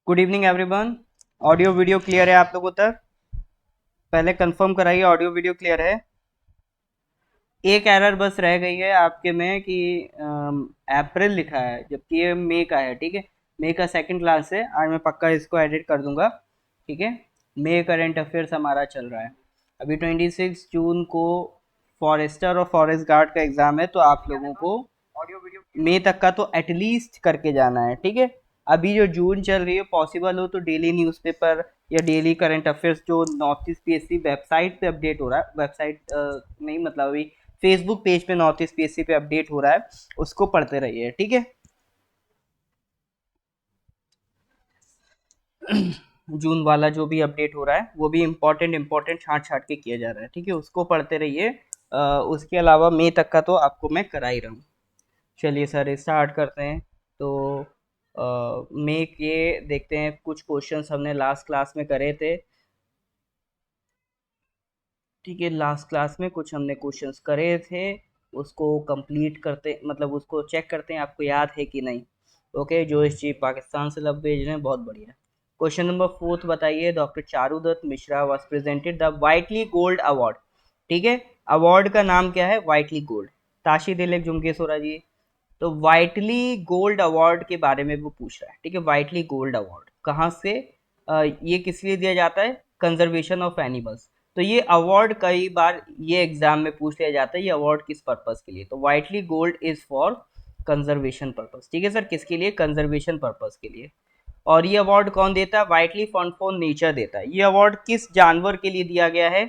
Good evening everyone. Audio video clear है आप लोगों तक? पहले कंफर्म कराइए ऑडियो वीडियो क्लियर है। एक एरर बस रह गई है आपके में कि अप्रैल लिखा है जबकि ये मई का है। ठीक है, मई का सेकंड क्लास है। आज मैं पक्का इसको एडिट कर दूंगा। ठीक है, मई करंट अफेयर्स हमारा चल रहा है। अभी 26 जून को फॉरेस्टर और फॉरेस्ट गार्ड का एग्जाम है, तो आप लोगों को मई तक का तो एटलीस्ट करके जाना है। ठीक है, अभी जो जून चल रही है पॉसिबल हो तो डेली न्यूज़पेपर या डेली करंट अफेयर्स जो नॉर्थ ईस्ट पीएससी वेबसाइट पे अपडेट हो रहा है, वेबसाइट नहीं मतलब अभी फेसबुक पेज पे नॉर्थ ईस्ट पीएससी पे अपडेट हो रहा है, उसको पढ़ते रहिए। ठीक है, जून वाला जो भी अपडेट हो रहा है वो भी इम्पोर्टेंट छांट छांट के किया जा रहा है। ठीक है, उसको पढ़ते रहिए। उसके अलावा मई तक का तो आपको मैं करा ही रहा हूँ। चलिए सर स्टार्ट करते हैं। तो मई के देखते हैं, कुछ क्वेश्चंस हमने लास्ट क्लास में करे थे। ठीक है, लास्ट क्लास में कुछ हमने क्वेश्चंस करे थे, उसको कंप्लीट करते मतलब उसको चेक करते हैं आपको याद है कि नहीं। ओके, जोश जी पाकिस्तान से लव भेज रहे हैं, बहुत बढ़िया। क्वेश्चन नंबर 4 बताइए। Doctor Charudatt Mishra was presented the Whitley gold award. ठीक है, अवार्ड का नाम क्या है? Vitally gold. ताशी दिलक जुमकेश्वरा जी। तो वाइटली गोल्ड अवार्ड के बारे में वो पूछ रहा है। ठीक है, वाइटली गोल्ड अवार्ड कहाँ से, ये किस लिए दिया जाता है? Conservation of animals. तो ये अवार्ड कई बार ये एग्जाम में पूछ लिया जाता है, ये अवार्ड किस पर्पस के लिए? तो vitally gold is for conservation purpose. ठीक है सर, किसके लिए? कंजर्वेशन पर्पस के लिए। और ये अवार्ड कौन देता है? वाइटली फंड फॉर नेचर देता है। ये अवार्ड किस जानवर के लिए दिया गया है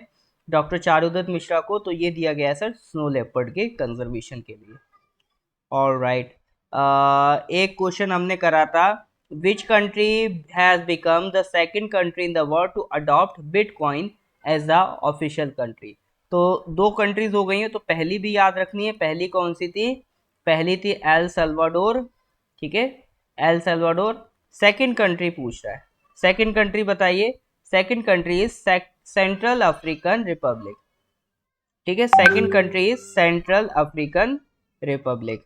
डॉक्टर चारुदत्त मिश्रा को? तो ये दिया गया है सर स्नो लेपर्ड के कंजर्वेशन के लिए। ऑल राइट, एक क्वेश्चन हमने करा था, which country has become the second country in the world to adopt bitcoin as the official country. तो दो कंट्रीज हो गई हैं, तो पहली भी याद रखनी है। पहली कौन सी थी? पहली थी एल सल्वाडोर। ठीक है, एल सल्वाडोर। सेकंड कंट्री पूछ रहा है, सेकंड कंट्री बताइए। Second country is central African Republic. ठीक है, second country is central African Republic.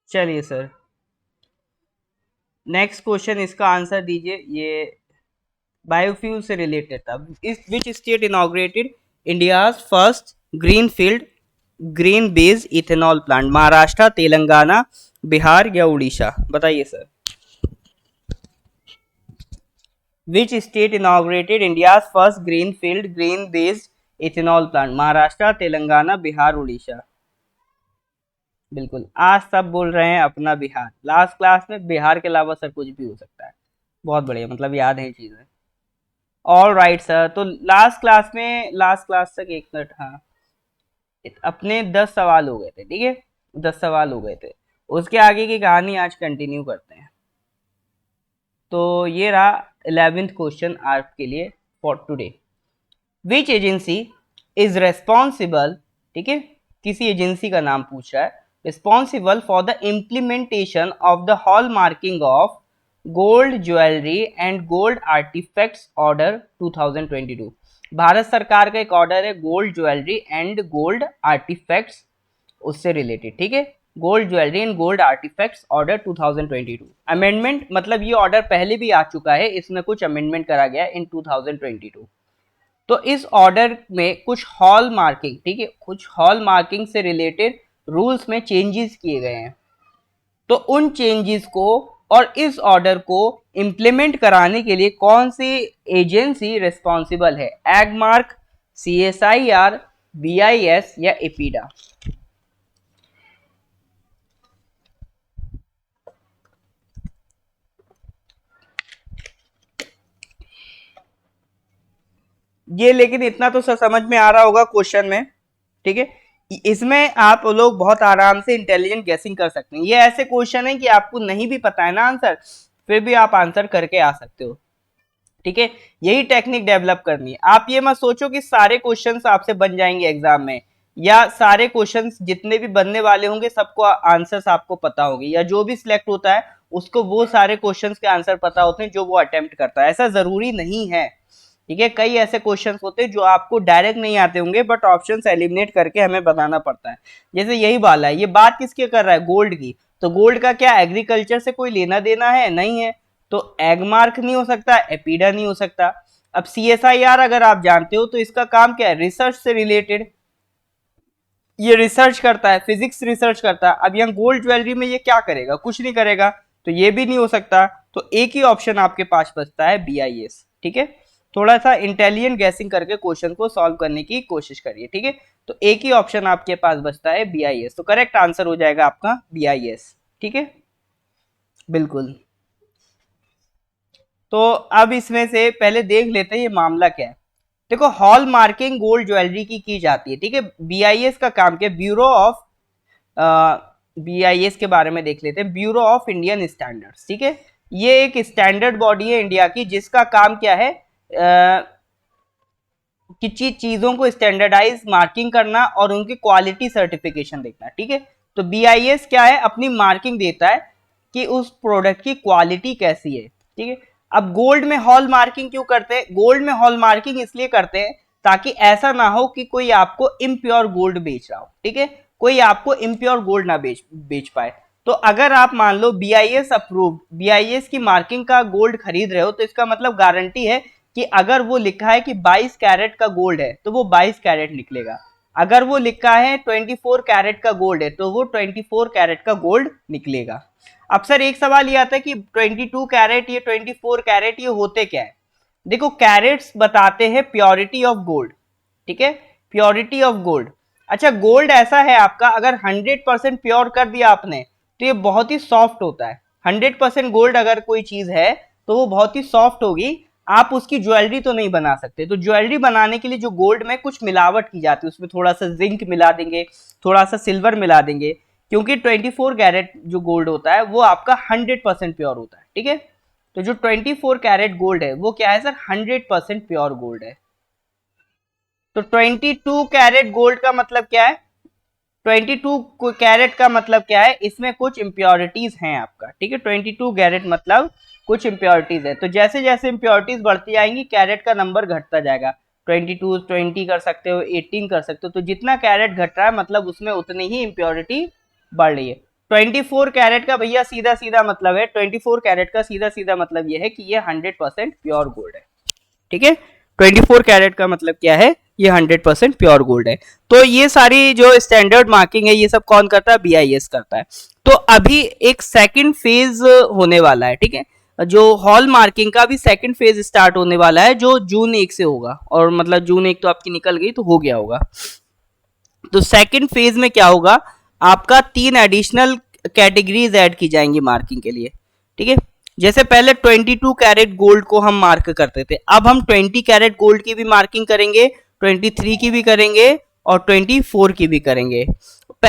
चलिए सर, नेक्स्ट क्वेश्चन इसका आंसर दीजिए। ये बायोफ्यूल से रिलेटेड था। इस which state inaugurated India's first green field green based ethanol plant? Maharashtra, Telangana, Bihar या उड़ीसा? बताइए sir. Which state inaugurated India's first green field green based ethanol plant? Maharashtra, Telangana, Bihar, Orissa? बिल्कुल, आज सब बोल रहे हैं अपना बिहार। लास्ट क्लास में बिहार के अलावा सर कुछ भी हो सकता है। बहुत बढ़िया, मतलब याद है चीजें। ऑल राइट सर, तो लास्ट क्लास में, लास्ट क्लास तक, एक मिनट, हाँ, अपने 10 सवाल हो गए थे। ठीक है, 10 सवाल हो गए थे। उसके आगे की कहानी आज कंटिन्यू करते हैं। तो ये रहा 11th क्वेश्चन आपके लिए for today. Which agency is responsible, ठीक है, किसी एजेंसी का नाम पूछ रहा है, responsible for the implementation of the hallmarking of gold jewellery and gold artifacts order 2022। Bharat सरकार का एक ऑर्डर है gold jewellery and gold artifacts, उससे रिलेटेड। ठीक है, gold jewellery and gold artifacts order 2022। Amendment मतलब ये ऑर्डर पहले भी आ चुका है, इसमें कुछ अमेंडमेंट करा गया इन 2022। तो इस ऑर्डर में कुछ हॉल मार्किंग, ठीक है, कुछ हॉल मार्किंग से रिलेटेड रूल्स में चेंजेस किए गए हैं। तो उन चेंजेस को और इस ऑर्डर को इंप्लीमेंट कराने के लिए कौन सी एजेंसी रिस्पॉन्सिबल है? एगमार्क, सीएसआईआर, बीआईएस या एपीडा? ये लेकिन इतना तो समझ में आ रहा होगा क्वेश्चन में। ठीक है, इसमें आप लोग बहुत आराम से इंटेलिजेंट गेसिंग कर सकते हैं। ये ऐसे क्वेश्चन है कि आपको नहीं भी पता है ना आंसर, फिर भी आप आंसर करके आ सकते हो। ठीक है, यही टेक्निक डेवलप करनी है। आप ये मत सोचो कि सारे क्वेश्चंस आपसे बन जाएंगे एग्जाम में, या सारे क्वेश्चंस जितने भी बनने वाले होंगे सबको आंसर्स आपको पता होंगे, या जो भी सिलेक्ट होता है उसको वो सारे क्वेश्चंस के आंसर पता होते हैं जो वो अटेम्प्ट करता है। ऐसा जरूरी नहीं है, ठीक है। कई ऐसे क्वेश्चंस होते हैं जो आपको डायरेक्ट नहीं आते होंगे, बट ऑप्शंस एलिमिनेट करके हमें बताना पड़ता है। जैसे यही वाला है, ये बात किसके कर रहा है, गोल्ड की। तो गोल्ड का क्या एग्रीकल्चर से कोई लेना देना है, नहीं है, तो एग मार्क नहीं हो सकता, एपीडा नहीं हो सकता। अब CSIR अगर आप जानते हो तो इसका काम क्या है, रिसर्च से रिलेटेड, ये रिसर्च करता है, फिजिक्स रिसर्च करता है। अब यहाँ गोल्ड ज्वेलरी में ये क्या करेगा, कुछ नहीं करेगा, तो ये भी नहीं हो सकता। तो एक ही ऑप्शन आपके पास बचता है BIS, ठीक है। थोड़ा सा इंटेलिजेंट गैसिंग करके क्वेश्चन को सॉल्व करने की कोशिश करिए, ठीक है। तो एक ही ऑप्शन आपके पास बचता है BIS, तो करेक्ट आंसर हो जाएगा आपका BIS, ठीक है, बिल्कुल। तो अब इसमें से पहले देख लेते हैं ये मामला क्या है। देखो, हॉल मार्किंग गोल्ड ज्वेलरी की जाती है, ठीक है। BIS का काम क्या, ब्यूरो ऑफ BIS के बारे में देख लेते हैं, ब्यूरो ऑफ इंडियन स्टैंडर्ड्स, ठीक है। ये एक स्टैंडर्ड बॉडी है इंडिया की, जिसका काम क्या है, कि चीजों को स्टैंडर्डाइज मार्किंग करना और उनकी क्वालिटी सर्टिफिकेशन देखना, ठीक है। तो BIS क्या है, अपनी मार्किंग देता है कि उस प्रोडक्ट की क्वालिटी कैसी है, ठीक है। अब गोल्ड में हॉल मार्किंग क्यों करते हैं, गोल्ड में हॉल मार्किंग इसलिए करते हैं ताकि ऐसा ना हो कि कोई आपको इम्प्योर गोल्ड बेच रहा हो, ठीक है, कोई आपको इम्प्योर गोल्ड ना बेच पाए। तो अगर आप मान लो BIS अप्रूव्ड, BIS की मार्किंग का गोल्ड खरीद रहे हो, तो इसका मतलब गारंटी है कि अगर वो लिखा है कि 22 कैरेट का गोल्ड है तो वो 22 कैरेट निकलेगा, अगर वो लिखा है 24 कैरेट का गोल्ड है तो वो 24 कैरेट का गोल्ड निकलेगा। अक्सर एक सवाल ये आता है कि 22 कैरेट, ये 24 कैरेट, ये होते क्या है। देखो, कैरेट्स बताते हैं प्योरिटी ऑफ गोल्ड, ठीक है, प्योरिटी ऑफ गोल्ड। अच्छा, गोल्ड ऐसा है आपका, अगर 100% प्योर कर दिया आपने तो ये बहुत ही सॉफ्ट होता है। 100% गोल्ड अगर कोई चीज है तो वो बहुत ही सॉफ्ट होगी, आप उसकी ज्वेलरी तो नहीं बना सकते। तो ज्वेलरी बनाने के लिए जो गोल्ड में कुछ मिलावट की जाती है, उसमें थोड़ा सा जिंक मिला देंगे, थोड़ा सा सिल्वर मिला देंगे, क्योंकि 24 कैरेट जो गोल्ड होता है वो आपका 100% प्योर होता है, ठीक है। तो जो 24 कैरेट गोल्ड है वो क्या है सर, 100% प्योर गोल्ड है। तो 22 कैरेट गोल्ड का मतलब क्या है, 22 कैरेट का मतलब क्या है, इसमें कुछ इंप्योरिटीज हैं आपका, ठीक है। 22 कैरेट मतलब कुछ इंप्योरिटीज है, तो जैसे जैसे इंप्योरिटीज बढ़ती जाएंगी कैरेट का नंबर घटता जाएगा। 22 20 कर सकते हो, 18 कर सकते हो, तो जितना कैरेट घट रहा है मतलब उसमें उतनी ही इंप्योरिटी बढ़ रही है। 24 कैरेट का भैया सीधा सीधा मतलब है, 24 कैरेट का सीधा सीधा मतलब यह है कि ये 100% प्योर गोल्ड है, ठीक है। 24 कैरेट का मतलब क्या है, ये 100% प्योर गोल्ड है। तो ये सारी जो स्टैंडर्ड मार्किंग है ये सब कौन करता है, BIS करता है। तो अभी एक सेकंड फेज होने वाला है, ठीक है, जो हॉल मार्किंग का भी सेकंड फेज स्टार्ट होने वाला है, जो जून 1 से होगा, और मतलब जून 1 तो आपकी निकल गई तो हो गया होगा। तो सेकंड फेज में क्या होगा, आपका 3 एडिशनल कैटेगरीज ऐड की जाएंगी मार्किंग के लिए, ठीक है। जैसे पहले 22 कैरेट गोल्ड को हम मार्क करते थे, अब हम 20 कैरेट गोल्ड की भी मार्किंग करेंगे, 23 की भी करेंगे और 24 की भी करेंगे।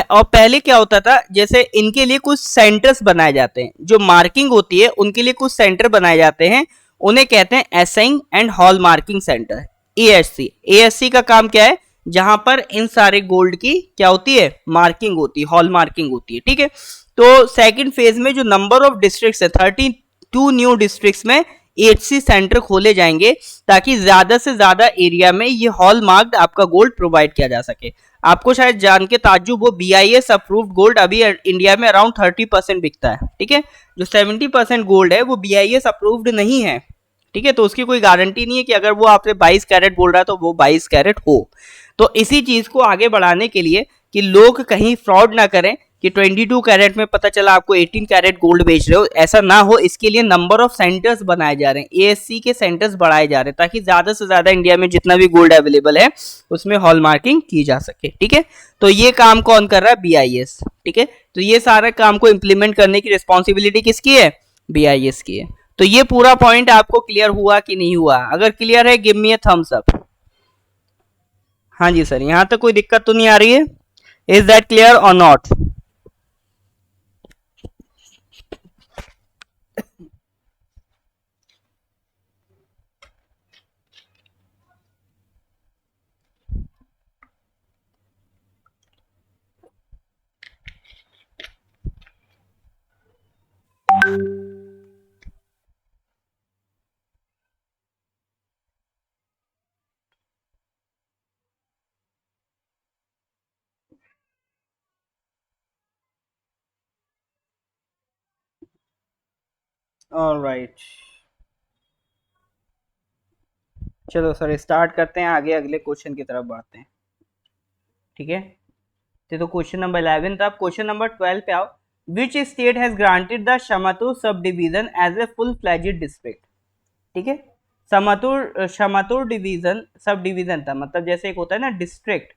और पहले क्या होता था, जैसे इनके लिए कुछ सेंटर्स बनाए जाते हैं, जो मार्किंग होती है उनके लिए कुछ सेंटर बनाए जाते हैं, उन्हें कहते हैं assaying and hallmarking centre, ASC। ASC का काम क्या है, जहां पर इन सारे गोल्ड की क्या होती है, मार्किंग होती है, हॉल मार्किंग होती है, ठीक है। तो सेकंड फेज में जो नंबर ऑफ डिस्ट्रिक्ट्स है, 32 न्यू डिस्ट्रिक्ट्स में HC सेंटर खोले जाएंगे, ताकि ज्यादा से ज्यादा एरिया में ये हॉल मार्क्ड आपका गोल्ड प्रोवाइड किया जा सके। आपको शायद जान के ताज्जुब हो, BIS अप्रूव्ड गोल्ड अभी इंडिया में अराउंड 30% बिकता है, ठीक है। जो 70% गोल्ड है वो BIS अप्रूव्ड नहीं है, ठीक है। तो उसकी कोई गारंटी नहीं है कि अगर वो आपसे 22 कैरेट बोल रहा है तो वो 22 कैरेट हो। तो इसी चीज को आगे बढ़ाने के लिए कि लोग कहीं फ्रॉड ना करें कि 22 कैरेट में पता चला आपको 18 कैरेट गोल्ड बेच रहे हो, ऐसा ना हो, इसके लिए नंबर ऑफ सेंटर्स बनाए जा रहे हैं, ASC के सेंटर्स बढ़ाए जा रहे हैं, ताकि ज्यादा से ज्यादा इंडिया में जितना भी गोल्ड अवेलेबल है उसमें हॉल मार्किंग की जा सके, ठीक है। तो ये काम कौन कर रहा है, BIS, ठीक है। तो ये सारे काम को इंप्लीमेंट करने की रिस्पॉन्सिबिलिटी किसकी है, BIS की है। तो ये पूरा पॉइंट आपको क्लियर हुआ कि नहीं हुआ, अगर क्लियर है give me a thumbs up. हाँ जी सर, यहां तक कोई दिक्कत तो नहीं आ रही है, इज दैट क्लियर और नॉट। ऑलराइट, चलो सर स्टार्ट करते हैं, आगे अगले क्वेश्चन की तरफ बढ़ते हैं। ठीक है, तो क्वेश्चन नंबर 11 था। अब क्वेश्चन नंबर 12 पे आओ। Which state has granted the Shamator sub division as a full fledged district. ठीक है, शमातुर शमातुर डिवीजन सब डिवीजन था, मतलब जैसे एक होता है ना डिस्ट्रिक्ट,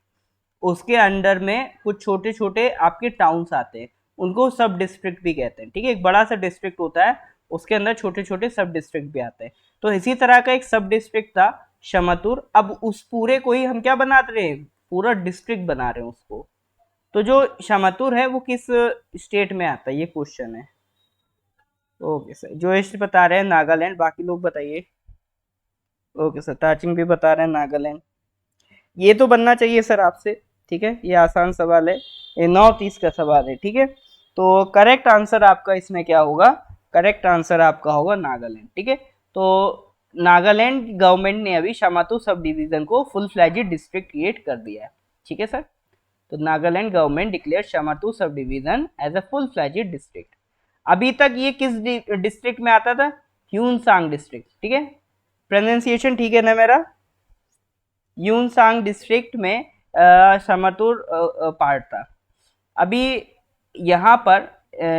उसके अंडर में कुछ छोटे छोटे आपके टाउन्स आते हैं, उनको सब डिस्ट्रिक्ट भी कहते हैं। ठीक है, एक बड़ा सा डिस्ट्रिक्ट होता है, उसके अंदर छोटे छोटे सब डिस्ट्रिक्ट भी आते हैं। तो इसी तरह का एक सब डिस्ट्रिक्ट था शमतुर। अब उस पूरे को ही हम क्या बना रहे हैं, पूरा डिस्ट्रिक्ट बना रहे हैं उसको। तो जो शमतुर है वो किस स्टेट में आता है, ये क्वेश्चन है। ओके सर, जो बता रहे हैं नागालैंड, बाकी लोग बताइए। ओके सर, ताचिंग भी बता रहे हैं नागालैंड। ये तो बनना चाहिए सर आपसे। ठीक है, ये आसान सवाल है, ये 9:30 का सवाल है। ठीक है, तो करेक्ट आंसर आपका इसमें क्या होगा, करेक्ट आंसर आपका होगा नागालैंड। ठीक है, तो नागालैंड गवर्नमेंट ने अभी शमातु सब डिवीजन को फुल फ्लैजेड डिस्ट्रिक्ट क्रिएट कर दिया है। ठीक है सर, तो Nagaland government declare Shamator sub division as a full fledged district. अभी तक ये किस डिस्ट्रिक्ट में आता था, ह्यूनसांग डिस्ट्रिक्ट। ठीक है, प्रोनाउंसिएशन ठीक है ना मेरा, यूनसांग डिस्ट्रिक्ट में समरतुर पार्ट था। अभी यहाँ पर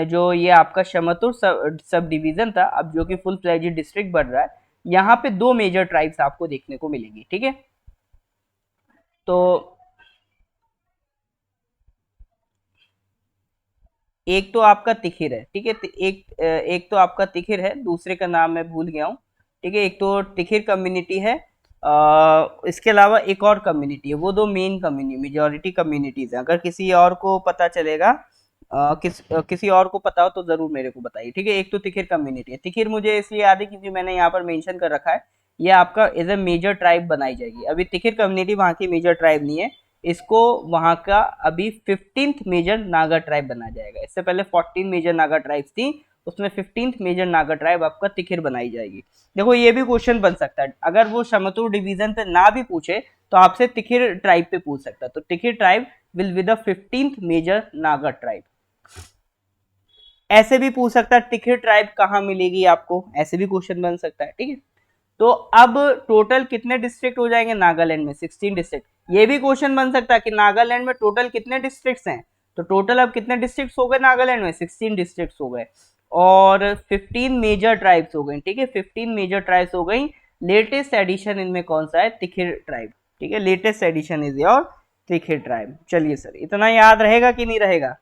जो ये आपका शमतुर सब डिवीजन था, अब जो कि फुल फ्लैजेड डिस्ट्रिक्ट बन रहा है, यहाँ पे दो मेजर ट्राइब्स आपको देखने को मिलेंगी। ठीक है, तो एक तो आपका तिखिर है। ठीक है, एक तो आपका तिखिर है, दूसरे का नाम मैं भूल गया हूँ। ठीक है, एक तो तिखिर कम्युनिटी है, इसके अलावा एक और कम्युनिटी है, वो दो मेन कम्युनिटी मेजोरिटी कम्युनिटीज हैं। अगर किसी और को पता चलेगा, किसी और को पता हो तो जरूर मेरे को बताइए। ठीक है, एक तो तिखिर कम्युनिटी है। तिखिर मुझे इसलिए याद है क्योंकि मैंने यहाँ पर मेंशन कर रखा है, ये आपका एज ए मेजर ट्राइब बनाई जाएगी। अभी तिखिर कम्युनिटी वहाँ की मेजर ट्राइब नहीं है, इसको वहां का अभी 15th मेजर नागा ट्राइब बना जाएगा। इससे पहले 14 मेजर नागा ट्राइब्स थी, उसमें 15th मेजर नागा ट्राइब आपका तिखिर बनाई जाएगी। देखो ये भी क्वेश्चन बन सकता है, अगर वो शमतुर डिवीजन पे ना भी पूछे तो आपसे तिखिर ट्राइब पे पूछ सकता है। तो Tikhir tribe will be the 15th major Naga tribe. ऐसे भी पूछ सकता है तिखिर ट्राइब कहाँ मिलेगी आपको, ऐसे भी क्वेश्चन बन सकता है। ठीक है, तो अब टोटल कितने डिस्ट्रिक्ट हो जाएंगे नागालैंड में, 16 डिस्ट्रिक्ट। ये भी क्वेश्चन बन सकता है कि नागालैंड में टोटल कितने डिस्ट्रिक्ट्स हैं, तो टोटल अब कितने डिस्ट्रिक्ट्स हो गए नागालैंड में, 16 डिस्ट्रिक्ट्स हो गए, और 15 मेजर ट्राइब्स हो गई। ठीक है, 15 मेजर ट्राइब्स हो गई। लेटेस्ट एडिशन इनमें कौन सा है, तिखिर ट्राइब। ठीक है, latest edition is your Tikhir tribe. चलिए सर, इतना याद रहेगा कि नहीं रहेगा,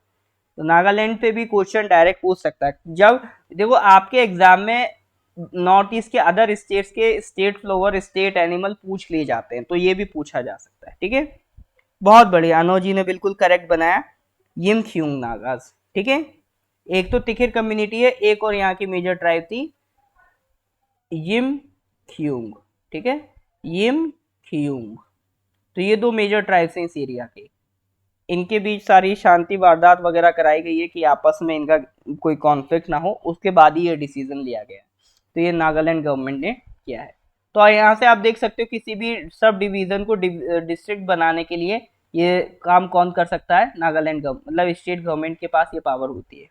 तो नागालैंड पे भी क्वेश्चन डायरेक्ट पूछ सकता है। जब देखो आपके एग्जाम में नॉर्थ ईस्ट के अदर स्टेट्स के स्टेट फ्लोवर स्टेट एनिमल पूछ लिए जाते हैं, तो ये भी पूछा जा सकता है। ठीक है, बहुत बढ़िया, अनो जी ने बिल्कुल करेक्ट बनाया, यिम ख्यूंग नागाज। ठीक है, एक तो तिखिर कम्युनिटी है, एक और यहाँ की मेजर ट्राइब थी यिम ख्यूंग। ठीक है, यिम ख्यूंग, तो ये दो मेजर ट्राइब्स हैं इस एरिया के। इनके बीच सारी शांति वारदात वगैरह कराई गई है कि आपस में इनका कोई कॉन्फ्लिक्ट ना हो, उसके बाद ही ये डिसीजन लिया गया है। तो ये नागालैंड गवर्नमेंट ने किया है। तो यहाँ से आप देख सकते हो किसी भी सब डिवीजन को डिस्ट्रिक्ट बनाने के लिए ये काम कौन कर सकता है, नागालैंड मतलब स्टेट गवर्नमेंट के पास ये पावर होती है।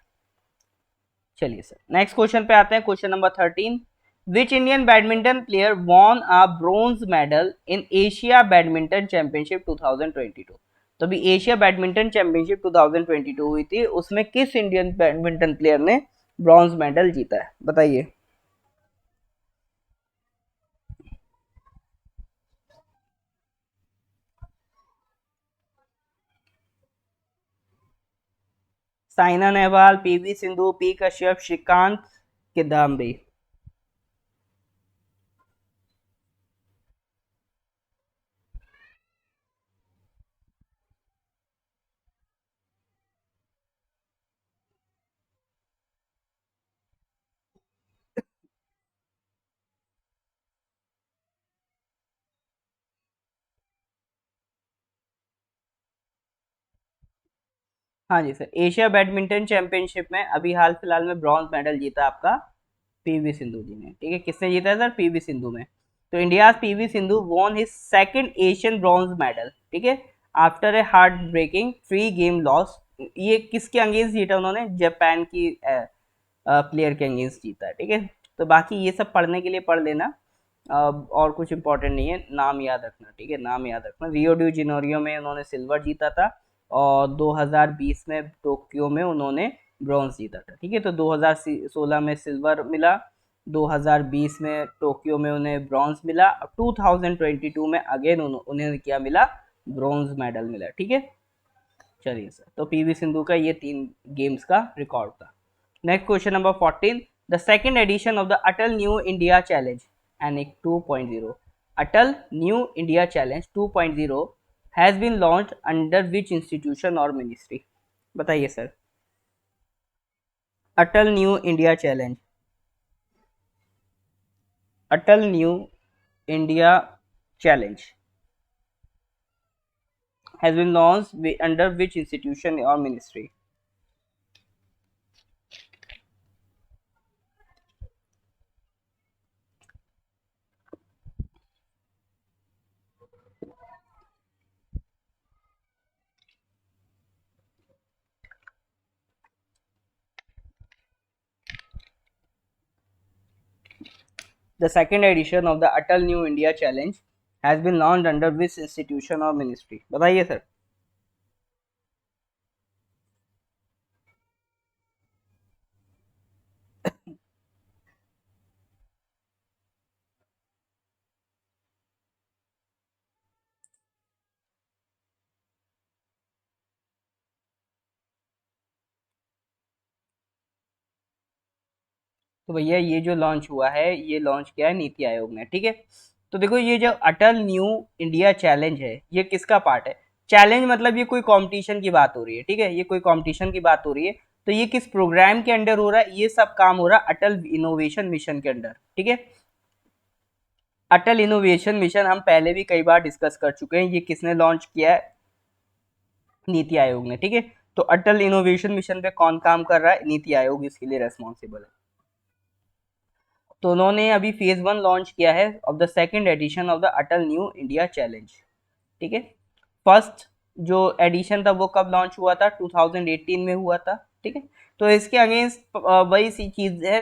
चलिए सर, नेक्स्ट क्वेश्चन पे आते हैं, question number 13। Which Indian badminton player von a bronze medal in Asia badminton championship 2022। तो अभी एशिया बैडमिंटन चैंपियनशिप 2022 हुई थी, उसमें किस इंडियन बैडमिंटन प्लेयर ने ब्रॉन्ज मेडल जीता है, बताइए। Saina Nehwal, PV Sindhu, P Kashyap, Srikanth, Kidambi. हाँ जी सर, एशिया बैडमिंटन चैंपियनशिप में अभी हाल फिलहाल में ब्रॉन्ज मेडल जीता आपका पीवी सिंधु जी ने। ठीक है, किसने जीता है सर, पीवी सिंधु में। तो India PV Sindhu won his second Asian bronze medal. ठीक है, after a heart breaking 3 game loss. ये किसके अगेंस्ट जीता उन्होंने, जापान की प्लेयर के अगेंस्ट जीता है, ठीक है। तो बाकी ये सब पढ़ने के लिए पढ़ लेना, और कुछ इंपॉर्टेंट नहीं है, नाम याद रखना, ठीक है, नाम याद रखना। रियो डी जेनेरियो में उन्होंने सिल्वर जीता था, और 2020 में टोक्यो में उन्होंने ब्रॉन्ज जीता था, ठीक है। तो 2016 में सिल्वर मिला, 2020 में टोक्यो में उन्हें ब्रॉन्ज मिला, 2022 में अगेन उन्हें क्या मिला, ब्रॉन्ज मेडल मिला, ठीक है। चलिए सर, तो पीवी सिंधु का ये 3 गेम्स का रिकॉर्ड था। Next question number 14, the second edition of the Atal new India challenge and 2.0, Atal new India challenge 2.0 has been launched under which institution और मिनिस्ट्री? बताइए sir. Atal new India challenge, Atal new India challenge has been launched under which institution or ministry? The second edition of the Atal New India Challenge has been launched under which institution or ministry? बताइए sir. तो भैया ये जो launch हुआ है, ये launch किया है नीति आयोग ने, ठीक है। तो देखो, ये जो अटल न्यू इंडिया चैलेंज है, ये किसका पार्ट है? चैलेंज मतलब ये कोई कंपटीशन की बात हो रही है, ठीक है, ये कोई कंपटीशन की बात हो रही है। तो ये किस प्रोग्राम के अंडर हो रहा है? ये सब काम हो रहा है अटल इनोवेशन मिशन के अंडर, ठीक है। अटल इनोवेशन मिशन हम पहले भी कई बार डिस्कस कर चुके हैं। ये किसने लॉन्च किया है? नीति आयोग ने, ठीक है। तो अटल इनोवेशन मिशन पे कौन काम कर रहा है? नीति आयोग इसके लिए रेस्पॉन्सिबल है। तो उन्होंने अभी फेज 1 लॉन्च किया है of the second edition of the Atal new India challenge, ठीक है। फर्स्ट जो एडिशन था वो कब लॉन्च हुआ था? 2018 में हुआ था, ठीक है। तो इसके अगेंस्ट वही सी चीज है,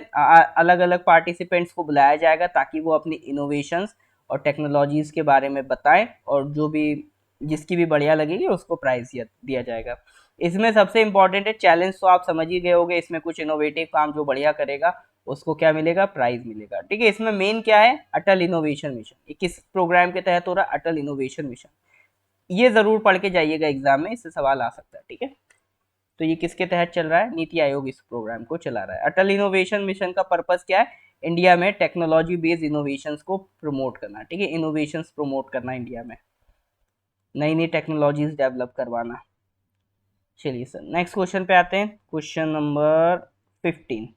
अलग अलग पार्टिसिपेंट्स को बुलाया जाएगा ताकि वो अपनी इनोवेशंस और टेक्नोलॉजीज के बारे में बताएं, और जो भी जिसकी भी बढ़िया लगेगी उसको प्राइज दिया जाएगा। इसमें सबसे इंपॉर्टेंट है चैलेंज, तो आप समझ ही गए होंगे, इसमें कुछ इनोवेटिव काम जो बढ़िया करेगा उसको क्या मिलेगा? प्राइज मिलेगा, ठीक है। इसमें मेन क्या है? अटल इनोवेशन मिशन। ये किस प्रोग्राम के तहत हो रहा है? अटल इनोवेशन मिशन। ये जरूर पढ़ के जाइएगा एग्जाम में, इससे सवाल आ सकता है, ठीक है। तो ये किसके तहत चल रहा है? नीति आयोग इस प्रोग्राम को चला रहा है। अटल इनोवेशन मिशन का पर्पस क्या है? इंडिया में टेक्नोलॉजी बेस्ड इनोवेशंस को प्रमोट करना, ठीक है, इनोवेशंस प्रमोट करना, इंडिया में नई नई टेक्नोलॉजीज डेवलप करवाना। चलिए सर, नेक्स्ट क्वेश्चन पे आते हैं, question number 15,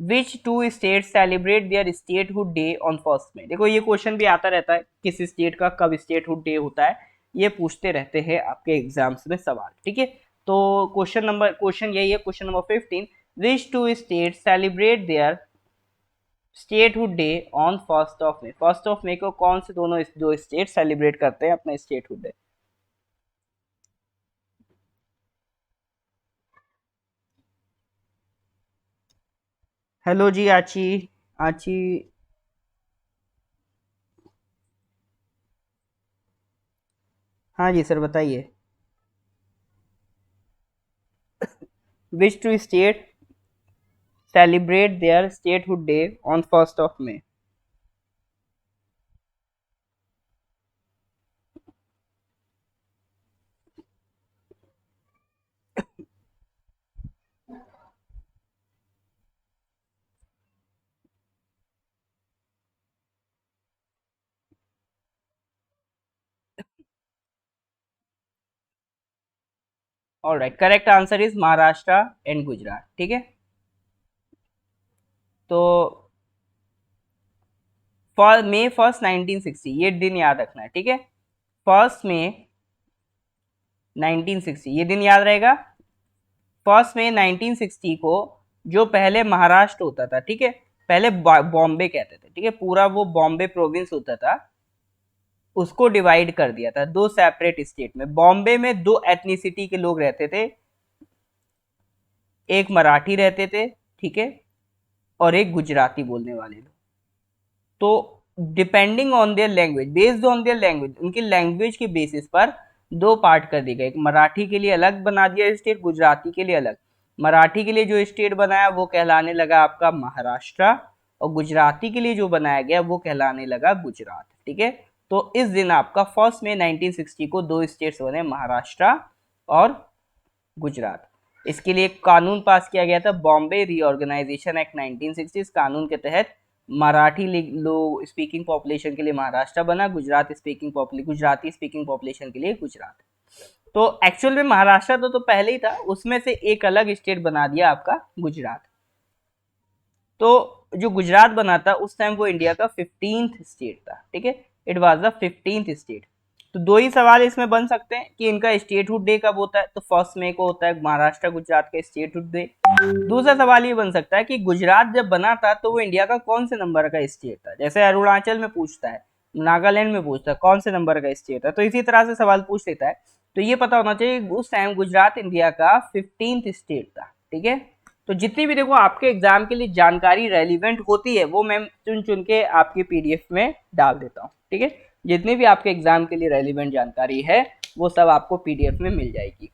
which two state celebrate their statehood day on 1 May? देखो, ये क्वेश्चन भी आता रहता है, किस स्टेट का कब स्टेटहुड डे होता है, ये पूछते रहते हैं आपके एग्जाम्स में सवाल, ठीक है। तो क्वेश्चन यही है, question number 15, which two state celebrate their statehood day on 1 May? 1 मई को कौन से दोनों दो स्टेट सेलिब्रेट करते हैं अपना statehood day? Hello ji, Achi. Achi. हाँ जी सर, बताइए। Which two state celebrate their statehood day on 1st of May? All right, correct answer is Maharashtra and Gujarat, ठीक है। तो May 1st 1960, ये दिन याद रखना है, ठीक है। 1 मई 1960, ये दिन याद रहेगा। 1 मई 1960 को जो पहले महाराष्ट्र होता था, ठीक है, पहले बॉम्बे कहते थे, ठीक है, पूरा वो बॉम्बे प्रोविंस होता था, उसको डिवाइड कर दिया था दो सेपरेट स्टेट में। बॉम्बे में दो एथनिसिटी के लोग रहते थे, एक मराठी रहते थे ठीक है, और एक गुजराती बोलने वाले लोग। तो depending on their language, based on their language, उनकी लैंग्वेज के बेसिस पर दो पार्ट कर दिए गए। मराठी के लिए अलग बना दिया स्टेट, गुजराती के लिए अलग। मराठी के लिए जो स्टेट बनाया वो कहलाने लगा आपका महाराष्ट्र, और गुजराती के लिए जो बनाया गया वो कहलाने लगा गुजरात। ठीक है, तो इस दिन आपका 1 मई 1960 को दो स्टेट्स बने, महाराष्ट्र और गुजरात। इसके लिए एक कानून पास किया गया था, बॉम्बे रीऑर्गेनाइजेशन एक्ट 1960। इस कानून के तहत मराठी लोग स्पीकिंग पॉपुलेशन के लिए महाराष्ट्र बना, गुजराती स्पीकिंग पॉपुलेशन के लिए गुजरात। तो एक्चुअल में महाराष्ट्र तो पहले ही था, उसमें से एक अलग स्टेट बना दिया आपका गुजरात। तो जो गुजरात बना था उस टाइम वो इंडिया का 15th स्टेट था। ठीक है, it was the 15th state. तो दो ही सवाल इसमें बन सकते हैं कि इनका स्टेटहुड डे कब होता है, तो 1 मई को होता है महाराष्ट्र गुजरात का स्टेटहुड डे। दूसरा सवाल ये बन सकता है कि गुजरात जब बना था तो वो इंडिया का कौन से नंबर का स्टेट था, जैसे अरुणाचल में पूछता है, नागालैंड में पूछता है कौन से नंबर का स्टेट है, तो इसी तरह से सवाल पूछ लेता है। तो ये पता होना चाहिए उस टाइम गुजरात इंडिया का 15th स्टेट था। ठीक है, तो जितनी भी देखो आपके एग्जाम के लिए जानकारी रेलिवेंट होती है वो मैं चुन चुन के आपके पीडीएफ में डाल देता हूँ। ठीक है, जितनी भी आपके एग्जाम के लिए रेलिवेंट जानकारी है वो सब आपको पीडीएफ में मिल जाएगी।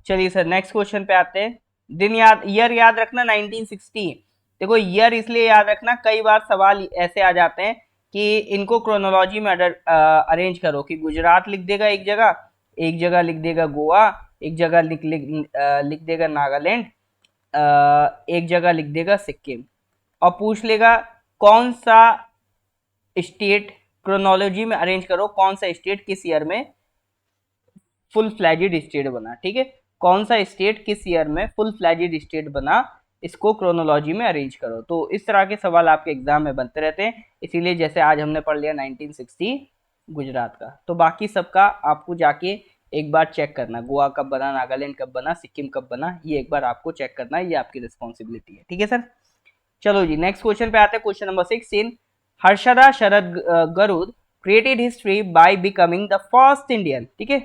चलिए सर नेक्स्ट क्वेश्चन पे आते हैं। दिन याद, ईयर याद रखना 1960। देखो ईयर इसलिए याद रखना, कई बार सवाल ऐसे आ जाते हैं कि इनको क्रोनोलॉजी में अरेंज करो, कि गुजरात लिख देगा एक जगह लिख देगा गोवा, एक जगह लिख देगा नागालैंड, एक जगह लिख देगा सिक्किम, और पूछ लेगा कौन सा स्टेट, क्रोनोलॉजी में अरेंज करो कौन सा स्टेट किस ईयर में फुल फ्लैजिड स्टेट बना। ठीक है, कौन सा स्टेट किस ईयर में फुल फ्लैजिड स्टेट बना, इसको क्रोनोलॉजी में अरेंज करो। तो इस तरह के सवाल आपके एग्जाम में बनते रहते हैं, इसीलिए जैसे आज हमने पढ़ लिया 1960 गुजरात का, तो बाकी सबका आपको जाके एक बार चेक करना, गोवा कब बना, नागालैंड कब बना, सिक्किम कब बना, ये एक बार आपको चेक करना है, ये आपकी रिस्पॉन्सिबिलिटी है। ठीक है सर, चलो जी नेक्स्ट क्वेश्चन पे आते हैं। Question number 16, Harshada Sharad Garud created history by becoming the first Indian. ठीक है,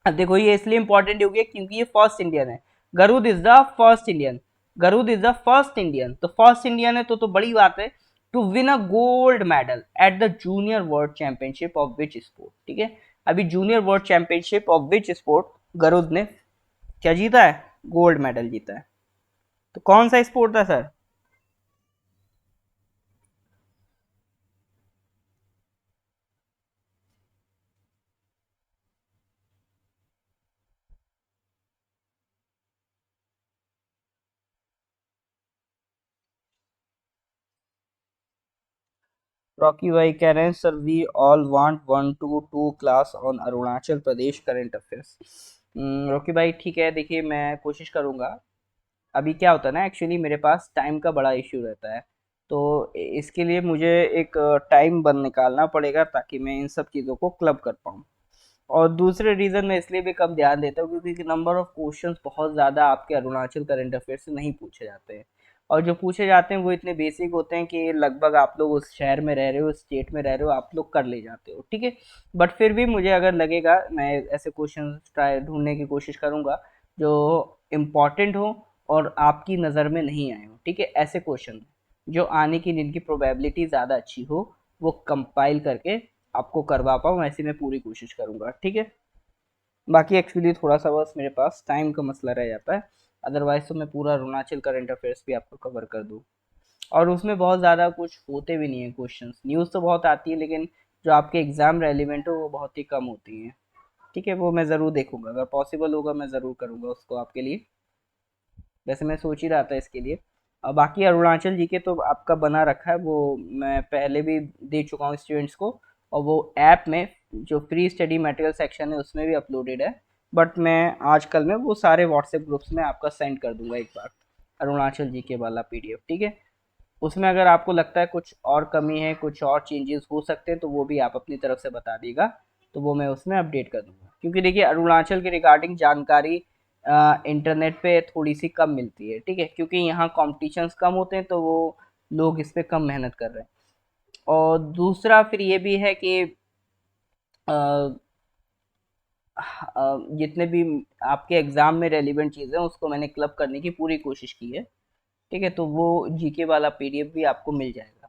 अब देखो ये इसलिए इंपॉर्टेंट हो गया क्योंकि ये फर्स्ट इंडियन है, Garud is the first Indian, Garud is the first Indian, तो फर्स्ट इंडियन है तो बड़ी बात है, to win a gold medal at the junior world championship of which sport. ठीक है, अभी junior world championship of which sport Garud ने क्या जीता है, गोल्ड मेडल जीता है, तो कौन सा स्पोर्ट था सर। रॉकी भाई कह रहे हैं sir we all want 1 to 2 class on Arunachal Pradesh current affairs. Rocky भाई ठीक है, देखिए मैं कोशिश करूंगा। अभी क्या होता है ना, एक्चुअली मेरे पास टाइम का बड़ा इश्यू रहता है, तो इसके लिए मुझे एक टाइम बन निकालना पड़ेगा ताकि मैं इन सब चीज़ों को क्लब कर पाऊँ। और दूसरे रीज़न मैं इसलिए भी कम ध्यान देता हूँ क्योंकि नंबर ऑफ क्वेश्चंस बहुत ज़्यादा आपके अरुणाचल करंट अफेयर से नहीं पूछे जाते हैं, और जो पूछे जाते हैं वो इतने बेसिक होते हैं कि लगभग आप लोग उस शहर में रह रहे हो, उस स्टेट में रह रहे हो, आप लोग कर ले जाते हो। ठीक है, बट फिर भी मुझे अगर लगेगा मैं ऐसे क्वेश्चन ट्राई ढूंढने की कोशिश करूंगा जो इम्पॉर्टेंट हो और आपकी नज़र में नहीं आए हो। ठीक है, ऐसे क्वेश्चन जो आने की जिनकी प्रोबेबिलिटी ज़्यादा अच्छी हो वो कंपाइल करके आपको करवा पाऊँ, ऐसी मैं पूरी कोशिश करूंगा। ठीक है, बाकी एक्चुअली थोड़ा सा बस मेरे पास टाइम का मसला रह जाता है, अदरवाइज तो मैं पूरा अरुणाचल करंट अफेयर्स भी आपको कवर कर दूँ। और उसमें बहुत ज़्यादा कुछ होते भी नहीं है क्वेश्चंस, न्यूज़ तो बहुत आती है लेकिन जो आपके एग्ज़ाम रेलिवेंट हो वो बहुत ही कम होती हैं। ठीक है, वो मैं ज़रूर देखूंगा, अगर पॉसिबल होगा मैं ज़रूर करूँगा उसको आपके लिए, वैसे मैं सोच ही रहा था इसके लिए। और बाकी अरुणाचल जी के तो आपका बना रखा है, वो मैं पहले भी दे चुका हूँ स्टूडेंट्स को, और वो ऐप में जो फ्री स्टडी मटेरियल सेक्शन है उसमें भी अपलोडेड है, बट मैं आजकल में वो सारे व्हाट्सएप ग्रुप्स में आपका सेंड कर दूंगा एक बार, अरुणाचल जी के वाला पीडीएफ। ठीक है, उसमें अगर आपको लगता है कुछ और कमी है, कुछ और चेंजेस हो सकते हैं तो वो भी आप अपनी तरफ से बता दीजिएगा, तो वो मैं उसमें अपडेट कर दूंगा, क्योंकि देखिए अरुणाचल के रिगार्डिंग जानकारी इंटरनेट पे थोड़ी सी कम मिलती है। ठीक है, क्योंकि यहाँ कॉम्पिटिशन्स कम होते हैं तो वो लोग इस पर कम मेहनत कर रहे हैं। और दूसरा फिर ये भी है कि जितने भी आपके एग्जाम में रेलिवेंट चीज़ें हैं उसको मैंने क्लब करने की पूरी कोशिश की है। ठीक है, तो वो जीके वाला पीडीएफ भी आपको मिल जाएगा।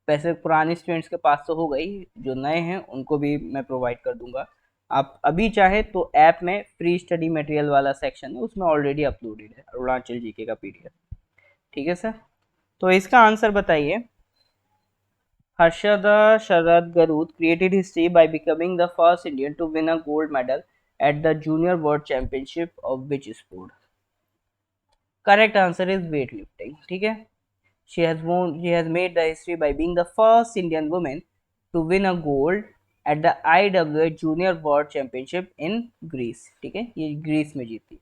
वैसे पुराने स्टूडेंट्स के पास तो हो गई, जो नए हैं उनको भी मैं प्रोवाइड कर दूंगा। आप अभी चाहे तो ऐप में फ्री स्टडी मटेरियल वाला सेक्शन है, उसमें ऑलरेडी अपलोडेड है अरुणाचल जीके का पीडीएफ। ठीक है सर, तो इसका आंसर बताइए। Harshada Sharad Garud created history by becoming the first Indian to win a gold medal at the Junior World Championship of which sport? Correct answer is weightlifting. ठीक है, she has made the history by being the first Indian woman to win a gold at the IWA Junior World Championship in Greece. ठीक है, ये Greece में जीती।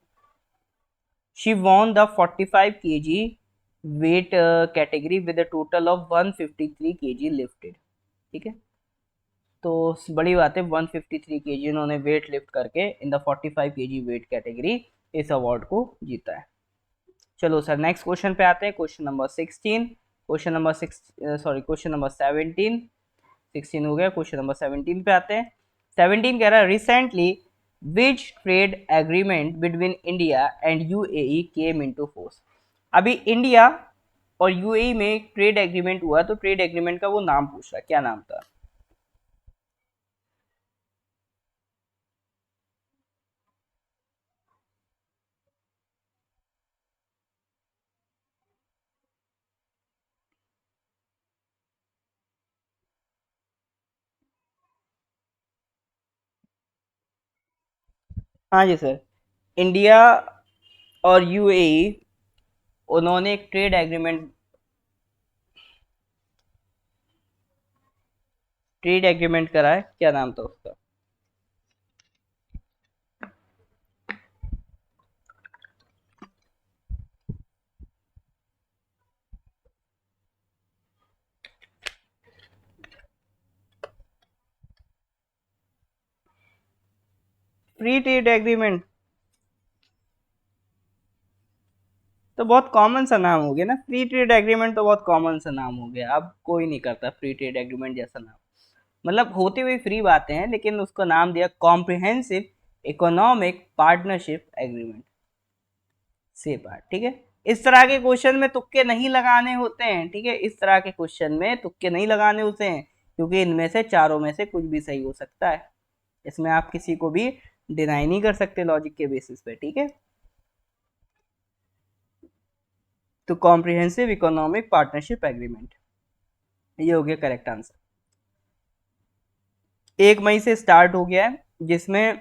She won the 45 kg weight category with a total of 153 kg lifted। ठीक है, तो बड़ी बात है, 153 केजी उन्होंने वेट लिफ्ट करके in the 45 KG weight category इस अवार्ड को जीता है। चलो सर, नेक्स्ट क्वेश्चन पे आते हैं। Question number 16, question number 6, sorry question number 17। 16 हो गया, क्वेश्चन नंबर 17 पे आते हैं। 17 कह रहा है recently which trade agreement between India and UAE came into force. अभी इंडिया और यूएई में ट्रेड एग्रीमेंट हुआ, तो ट्रेड एग्रीमेंट का वो नाम पूछ रहा है, क्या नाम था? हाँ जी सर, इंडिया और यूएई उन्होंने एक ट्रेड एग्रीमेंट करा है, क्या नाम था उसका? फ्री ट्रेड एग्रीमेंट तो बहुत कॉमन सा नाम हो गया ना, फ्री ट्रेड एग्रीमेंट तो बहुत कॉमन सा नाम हो गया, अब कोई नहीं करता फ्री ट्रेड एग्रीमेंट जैसा नाम। मतलब होती हुई फ्री बातें हैं, लेकिन उसको नाम दिया कॉम्प्रिहेंसिव इकोनॉमिक पार्टनरशिप एग्रीमेंट, से पार्ट। ठीक है, इस तरह के क्वेश्चन में तुक्के नहीं लगाने होते हैं। ठीक है, इस तरह के क्वेश्चन में तुक्के नहीं लगाने होते हैं, क्योंकि इनमें से चारों में से कुछ भी सही हो सकता है। इसमें आप किसी को भी डिनाई नहीं कर सकते लॉजिक के बेसिस पे। ठीक है, तो कॉम्प्रिहेंसिव इकोनॉमिक पार्टनरशिप एग्रीमेंट, ये हो गया करेक्ट आंसर। 1 मई से स्टार्ट हो गया है, जिसमें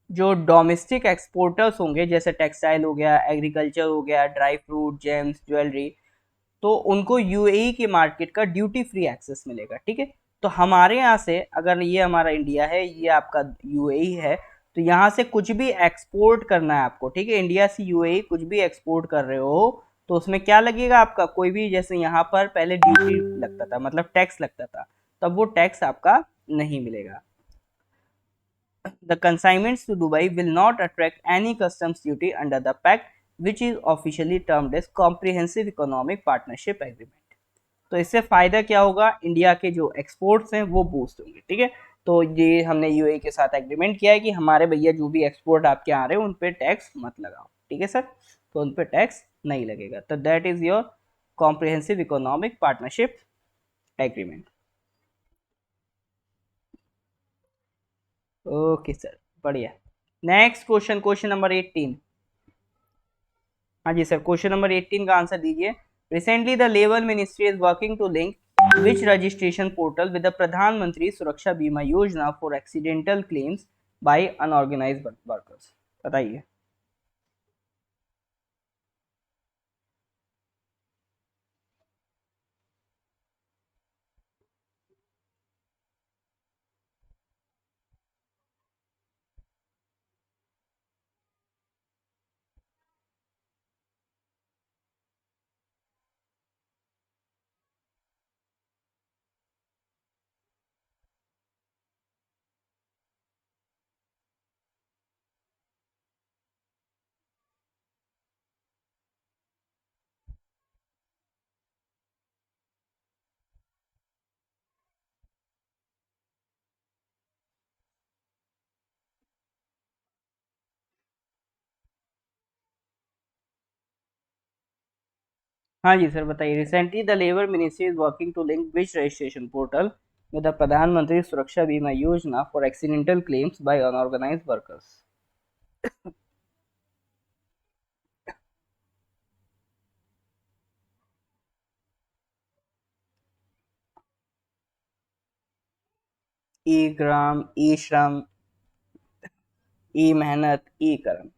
जो डोमेस्टिक एक्सपोर्टर्स होंगे, जैसे टेक्सटाइल हो गया, एग्रीकल्चर हो गया, ड्राई फ्रूट, जेम्स, ज्वेलरी, तो उनको यूएई की मार्केट का ड्यूटी फ्री एक्सेस मिलेगा। ठीक है, तो हमारे यहाँ से, अगर ये हमारा इंडिया है, ये आपका यूएई है, तो यहाँ से कुछ भी एक्सपोर्ट करना है आपको। ठीक है, इंडिया से यूएई कुछ भी एक्सपोर्ट कर रहे हो, तो उसमें क्या लगेगा आपका? कोई भी, जैसे यहाँ पर पहले ड्यूटी लगता था, मतलब टैक्स लगता था, तब वो टैक्स आपका नहीं मिलेगा। The consignments to Dubai will not attract any customs duty under the pact, which is officially termed as Comprehensive Economic Partnership Agreement। तो इससे फायदा क्या होगा? इंडिया के जो एक्सपोर्ट्स हैं वो बूस्ट होंगे। ठीक है, तो ये हमने यूएई के साथ एग्रीमेंट किया है कि हमारे भैया जो भी एक्सपोर्ट आपके आ रहे हैं उन पे टैक्स मत लगाओ। ठीक है सर, तो उन पे टैक्स नहीं लगेगा। तो that is your comprehensive economic partnership agreement. Okay sir, बढ़िया। Next question, question number 18। हाँ जी सर, क्वेश्चन नंबर 18 का आंसर दीजिए। Recently the labour ministry is working to link which registration portal with the Pradhan Mantri Suraksha Bima Yojana for accidental claims by unorganised workers. बताइए। हाँ जी sir बताइए। Recently the labour ministry is working to link which registration portal with the प्रधानमंत्री सुरक्षा बीमा योजना for accidental claims by unorganized workers. ई ग्राम, ई श्रम, ई मेहनत, ई कर्म.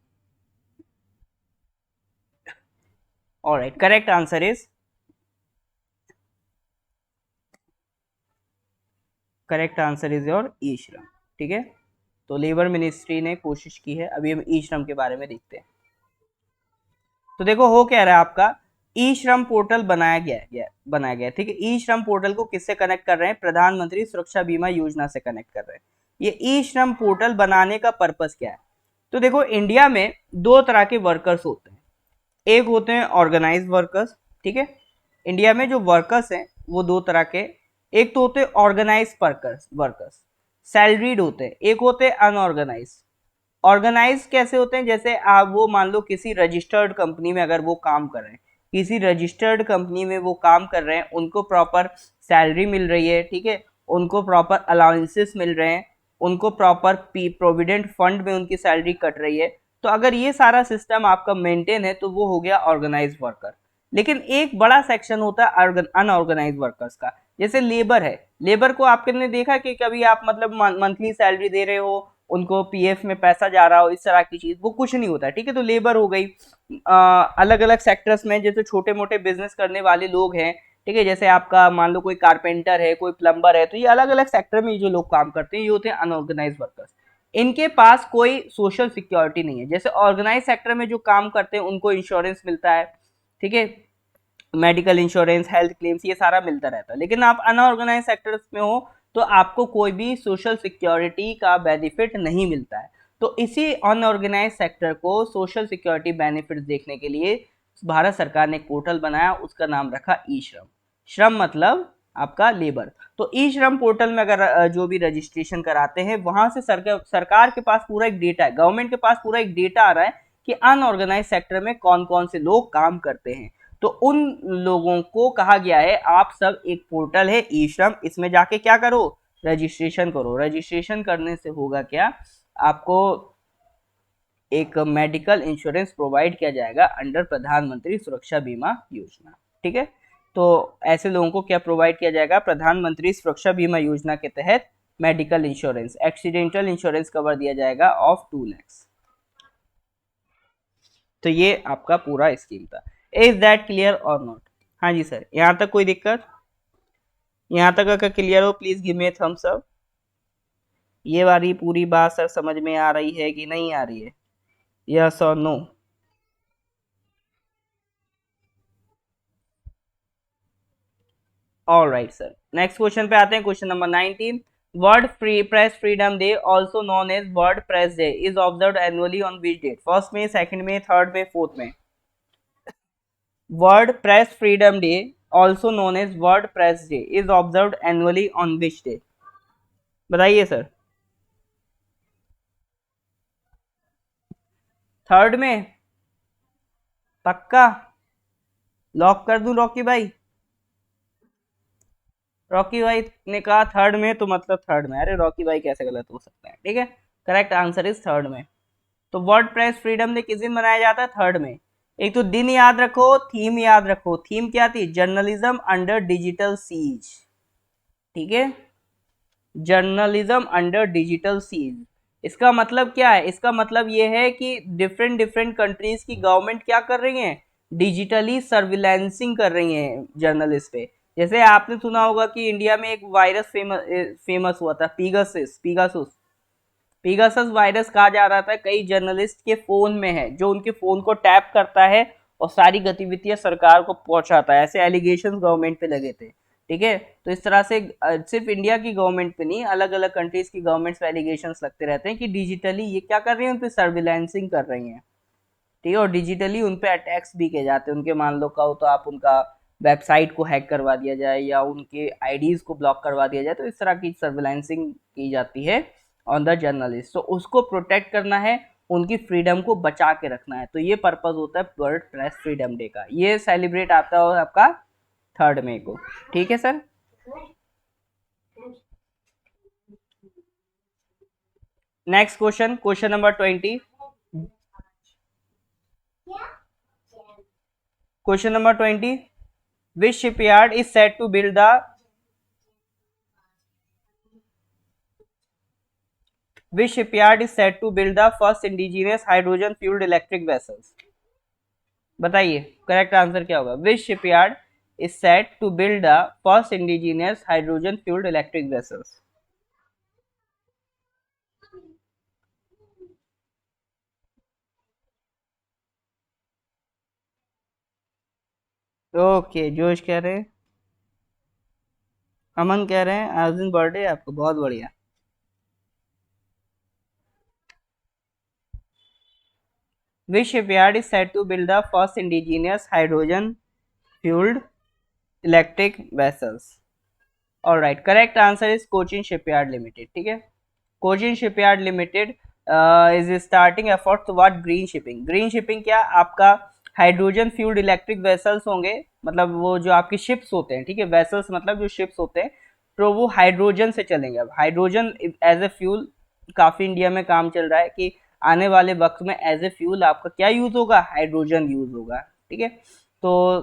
All right, correct answer is your E Shram. ठीक है, तो लेबर मिनिस्ट्री ने कोशिश की है. अभी हम ई श्रम के बारे में देखते हैं. तो देखो हो क्या रहा है आपका, ई श्रम पोर्टल बनाया गया. ठीक है, ई श्रम पोर्टल को किससे कनेक्ट कर रहे हैं? प्रधानमंत्री सुरक्षा बीमा योजना से कनेक्ट कर रहे हैं. ये ई श्रम पोर्टल बनाने का पर्पस क्या है? तो देखो इंडिया में दो तरह के वर्कर्स होते हैं. एक होते हैं ऑर्गेनाइज वर्कर्स. ठीक है, इंडिया में जो वर्कर्स हैं वो दो तरह के. एक तो होते हैं ऑर्गेनाइज वर्कर्स सैलरीड होते हैं. एक होते हैं अनऑर्गेनाइज. ऑर्गेनाइज कैसे होते हैं? जैसे आप वो मान लो किसी रजिस्टर्ड कंपनी में अगर वो काम कर रहे हैं, किसी रजिस्टर्ड कंपनी में वो काम कर रहे हैं, उनको प्रॉपर सैलरी मिल रही है. ठीक है, उनको प्रॉपर अलाउंसेस मिल रहे हैं, उनको प्रॉपर प्रोविडेंट फंड में उनकी सैलरी कट रही है. तो अगर ये सारा सिस्टम आपका मेंटेन है तो वो हो गया ऑर्गेनाइज वर्कर. लेकिन एक बड़ा सेक्शन होता है अनऑर्गेनाइज वर्कर्स का. जैसे लेबर है, लेबर को आपने देखा कि कभी आप मतलब मंथली सैलरी दे रहे हो, उनको पीएफ में पैसा जा रहा हो, इस तरह की चीज, वो कुछ नहीं होता है. ठीक है, तो लेबर हो गई. अलग अलग सेक्टर्स में जैसे छोटे मोटे बिजनेस करने वाले लोग हैं. ठीक है, जैसे आपका मान लो कोई कारपेंटर है, कोई प्लम्बर है, तो ये अलग अलग सेक्टर में जो लोग काम करते हैं ये होते हैं अनऑर्गेनाइज वर्कर्स. इनके पास कोई सोशल सिक्योरिटी नहीं है. जैसे ऑर्गेनाइज सेक्टर में जो काम करते हैं उनको इंश्योरेंस मिलता है. ठीक है, मेडिकल इंश्योरेंस, हेल्थ क्लेम्स, ये सारा मिलता रहता है. लेकिन आप अनऑर्गेनाइज सेक्टर्स में हो तो आपको कोई भी सोशल सिक्योरिटी का बेनिफिट नहीं मिलता है. तो इसी अनऑर्गेनाइज सेक्टर को सोशल सिक्योरिटी बेनिफिट देखने के लिए भारत सरकार ने एक पोर्टल बनाया, उसका नाम रखा ई श्रम. श्रम मतलब आपका लेबर. तो ई श्रम पोर्टल में अगर जो भी रजिस्ट्रेशन कराते हैं वहां से सरकार के पास पूरा एक डेटा है, गवर्नमेंट के पास पूरा एक डेटा आ रहा है कि अनऑर्गेनाइज सेक्टर में कौन कौन से लोग काम करते हैं. तो उन लोगों को कहा गया है आप सब एक पोर्टल है ई श्रम, इसमें जाके क्या करो? रजिस्ट्रेशन करो. रजिस्ट्रेशन करने से होगा क्या, आपको एक मेडिकल इंश्योरेंस प्रोवाइड किया जाएगा अंडर प्रधानमंत्री सुरक्षा बीमा योजना. ठीक है, तो ऐसे लोगों को क्या प्रोवाइड किया जाएगा? प्रधानमंत्री सुरक्षा बीमा योजना के तहत medical insurance, accidental insurance cover दिया जाएगा ऑफ 2 लाख. तो ये आपका पूरा स्कीम था. इज दैट क्लियर और नॉट? हाँ जी सर, यहाँ तक कोई दिक्कत? यहाँ तक अगर क्लियर हो please give me thumbs up. ये वाली पूरी बात सर समझ में आ रही है कि नहीं आ रही है? यस और no? All right sir, next question पे आते हैं. Question number 19. World free press freedom day also known as world press day is observe annually on which date? First में, सेकंड में, थर्ड में, फोर्थ में? World press freedom day also known as world press day is observe annually on which day? बताइए sir. Third में? पक्का? Lock कर दूं Rocky भाई? रॉकी भाई ने कहा थर्ड में, तो मतलब थर्ड में. अरे रॉकी भाई कैसे गलत हो सकते हैं? ठीक है, करेक्ट आंसर इज थर्ड में. तो वर्ल्ड प्रेस फ्रीडम डे किस दिन मनाया जाता है? थर्ड में. एक तो दिन याद रखो, थीम याद रखो. थीम क्या थी? Journalism under digital siege. ठीक है, जर्नलिज्म अंडर डिजिटल सीज. इसका मतलब क्या है? इसका मतलब ये है कि डिफरेंट डिफरेंट कंट्रीज की गवर्नमेंट क्या कर रही है? डिजिटली सर्विलेंसिंग कर रही है जर्नलिस्ट पे. जैसे आपने सुना होगा कि इंडिया में एक वायरस फेमस हुआ था, पीगासस. पीगासस वायरस कहा जा रहा था कई जर्नलिस्ट के फोन में है, जो उनके फोन को टैप करता है और सारी गतिविधियां सरकार को पहुंचाता है. ऐसे एलिगेशन गवर्नमेंट पे लगे थे. ठीक है, तो इस तरह से सिर्फ इंडिया की गवर्नमेंट पे नहीं, अलग अलग कंट्रीज की गवर्नमेंट्स पे एलिगेशन लगते रहते हैं कि डिजिटली ये क्या कर रही है, उन पे सर्विलेंसिंग कर रही हैं. ठीक है, और डिजिटली उन पे अटैक्स भी किए जाते हैं. उनके मान लो कहो तो आप उनका वेबसाइट को हैक करवा दिया जाए या उनके आईडीज को ब्लॉक करवा दिया जाए, तो इस तरह की सर्विलेंसिंग की जाती है ऑन द जर्नलिस्ट. तो उसको प्रोटेक्ट करना है उनकी फ्रीडम को बचा के रखना है। तो ये पर्पज होता है वर्ल्ड प्रेस फ्रीडम डे का। ये सेलिब्रेट आता है आपका 3 मई को। ठीक है sir. Next question, question number 20। Question number 20, which shipyard is set to build the which shipyard is said to build the first indigenous hydrogen fueled electric vessels? बताइए correct answer क्या होगा। Which shipyard is set to build the first indigenous hydrogen fueled electric vessels? Okay, Josh कह रहे हैं, अमन कह रहे हैं आज दिन बर्थडे आपको, बहुत बढ़िया। Which shipyard is set to build the first indigenous hydrogen fueled electric vessels? Alright, correct answer is Cochin shipyard limited. ठीक है, Cochin shipyard limited is starting effort toward green shipping. Green shipping क्या, आपका हाइड्रोजन फ्यूल्ड इलेक्ट्रिक वेसल्स होंगे, मतलब वो जो आपकी ships होते हैं, ठीक है, वेसल्स मतलब जो शिप्स होते हैं, तो वो हाइड्रोजन से चलेंगे। अब हाइड्रोजन एज ए फ्यूल काफी इंडिया में काम चल रहा है कि आने वाले वक्त में एज ए फ्यूल आपका क्या यूज होगा, हाइड्रोजन यूज होगा। ठीक है, तो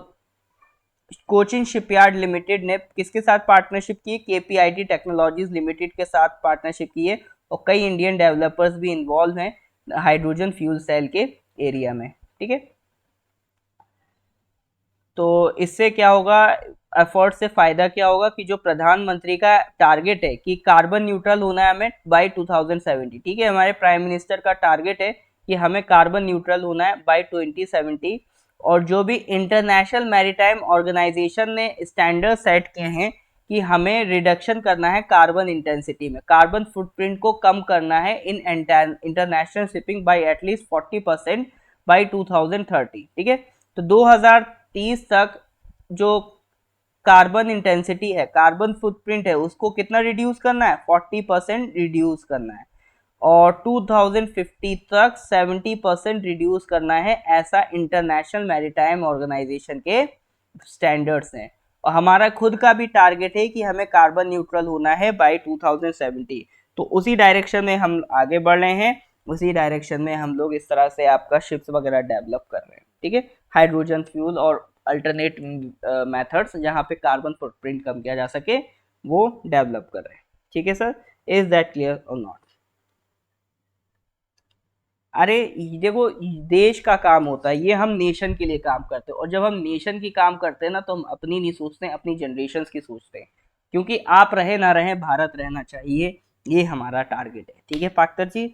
कोचिन शिपयार्ड लिमिटेड ने किसके साथ पार्टनरशिप की, केपीआईटी टेक्नोलॉजीज लिमिटेड के साथ पार्टनरशिप की है, और कई इंडियन डेवलपर्स भी इन्वॉल्व हैं हाइड्रोजन फ्यूल सेल के एरिया में। ठीक है, तो इससे क्या होगा, एफर्ट से फायदा क्या होगा कि जो प्रधानमंत्री का टारगेट है कि कार्बन न्यूट्रल होना है हमें बाय 2070। ठीक है, हमारे प्राइम मिनिस्टर का टारगेट है कि हमें कार्बन न्यूट्रल होना है बाय 2070। और जो भी इंटरनेशनल मैरीटाइम ऑर्गेनाइजेशन ने स्टैंडर्ड सेट किए हैं कि हमें रिडक्शन करना है कार्बन इंटेंसिटी में, कार्बन फुटप्रिंट को कम करना है in international shipping by at least 40% by 2030। ठीक है, तो 2030 तक जो कार्बन इंटेंसिटी है, कार्बन फुटप्रिंट है, उसको कितना रिड्यूस करना है, 40% रिड्यूस करना है, और 2050 तक 70% रिड्यूस करना है, ऐसा इंटरनेशनल मैरीटाइम ऑर्गेनाइजेशन के स्टैंडर्ड्स हैं। और हमारा खुद का भी टारगेट है कि हमें कार्बन न्यूट्रल होना है बाय 2070। तो उसी डायरेक्शन में हम आगे बढ़ रहे हैं, उसी डायरेक्शन में हम लोग इस तरह से आपका शिप्स वगैरह डेवलप कर रहे हैं। ठीक है, हाइड्रोजन फ्यूल और अल्टरनेट मेथड्स जहाँ पे कार्बन फुटप्रिंट कम किया जा सके वो डेवलप कर रहे हैं। ठीक है सर, इज दैट क्लियर और नॉट? अरे देखो, देश का काम होता है ये, हम नेशन के लिए काम करते हैं, और जब हम नेशन की काम करते हैं ना तो हम अपनी नहीं सोचते हैं, अपनी जनरेशन की सोचते हैं, क्योंकि आप रहे ना रहे भारत रहना चाहिए, ये हमारा टारगेट है। ठीक है पाक्तर जी,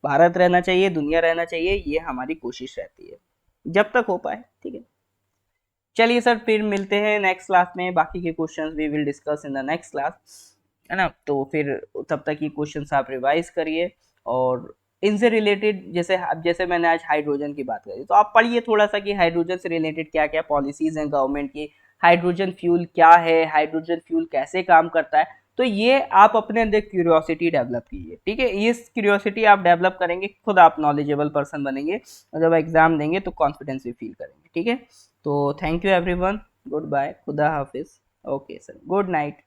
भारत रहना चाहिए, दुनिया रहना चाहिए, ये हमारी कोशिश रहती है जब तक हो पाए। ठीक है, चलिए सर फिर मिलते हैं नेक्स्ट क्लास में, बाकी के questions we will discuss in the next class, है ना। तो फिर तब तक ये क्वेश्चंस आप रिवाइज करिए, और इनसे रिलेटेड जैसे अब जैसे मैंने आज हाइड्रोजन की बात करी, तो आप पढ़िए थोड़ा सा कि हाइड्रोजन से रिलेटेड क्या क्या पॉलिसीज हैं गवर्नमेंट की, हाइड्रोजन फ्यूल क्या है, हाइड्रोजन फ्यूल कैसे काम करता है। तो ये आप अपने अंदर क्यूरियोसिटी डेवलप कीजिए। ठीक है, ये क्यूरियोसिटी आप डेवलप करेंगे, खुद आप नॉलेजेबल पर्सन बनेंगे, और जब एग्जाम देंगे तो कॉन्फिडेंस भी फील करेंगे। ठीक है, तो thank you everyone, good bye, खुदा हाफिज, ओके सर, गुड नाइट।